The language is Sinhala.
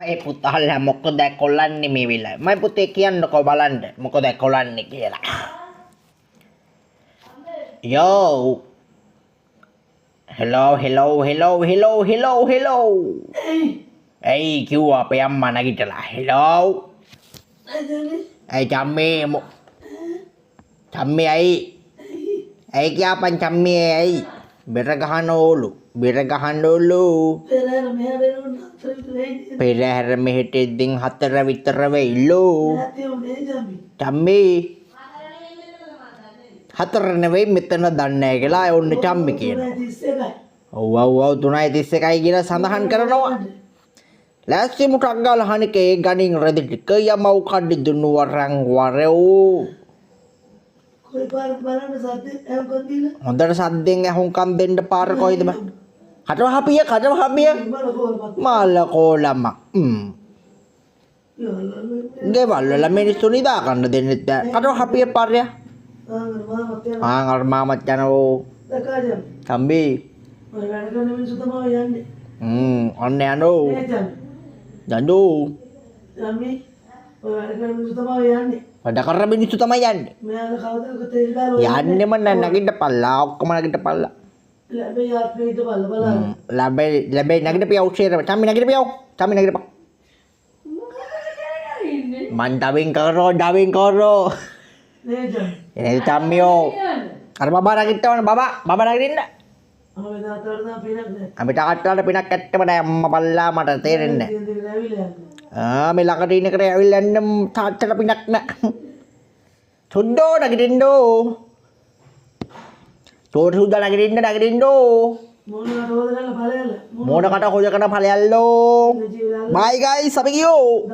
ඒ පුතාලා මොකද කොල්ලන්නේ මේ වෙලාවේ? මම පුතේ කියන්නකෝ බලන්න මොකද කොල්ලන්නේ කියලා. Yo. Hello. Hey, kiwa apa yang mana kita lah? Hello. Hey, Cammy, ay kaya pan Cammy ay. Beragahan dulu. Perahar mehete ding hatara vitara veilo. Cammy. Hatara newe mitana danne කියලා ඔන්න Cammy කියනවා. ඔව් 3:31 කියලා සඳහන් කරනවා. ලෑස්ති මුටක් ගාලා හනිකේ ගණින් රෙදි ටික යමව් කඩි දුන්නු වරන් වරෝ. කොයි පාරද බලන්න සද්දෙන් ඇහුම්කන් දීලා. හොඳට සද්දෙන් ඇහුම්කන් දෙන්න පාර කොයිද බං? කටවහපිය. මාලකෝලම. ගෙවල් වල මිනිස්සු නිදා ගන්න දෙන්නේ නැහැ. කටවහපිය පාරය. අර මාමත් යනෝ. තම්බි. ඔය වැඩ කරන මිනිස්සු තමයි යන්නේ. ඔන්න යනෝ. යන්නෝ. යම්මි. ඔය වැඩ කරන මිනිස්සු තමයි යන්නේ. වැඩ කරන මිනිස්සු තමයි යන්නේ. මෙයාලා කවදාද තේරි දාලා යන්නෙම නැගිටපල්ලා ඔක්කොම නැගිටපල්ලා. ලැබෙයි ආත්මීට බලන්න. ලැබෙයි නැගිටපියව උෂේර. චම්මි නැගිටපියව. මන් ඩවින් කරෝ. නේද? එනේ චම්මියෝ. අර බබා නැගිටවන බබා නැගිටින්න. අපේ තාත්තට නම් පිනක් නැහැ. අපිට තාත්තට පිනක් ඇත්තම නැහැ අම්මා බල්ලා මට තේරෙන්නේ නැහැ. මේ ළඟට ඉන්න කරේ ඇවිල්ලා යන්න තාත්තට පිනක් නැහැ. සුද්දෝ නැගිටින්නෝ. සුද්දා නැගිටින්නෝ. මොනකට හොදලා ඵලයල්ල. මොනකට හොදකන ඵලයල්ලෝ. බයි ගයිස් අපි ගියෝ.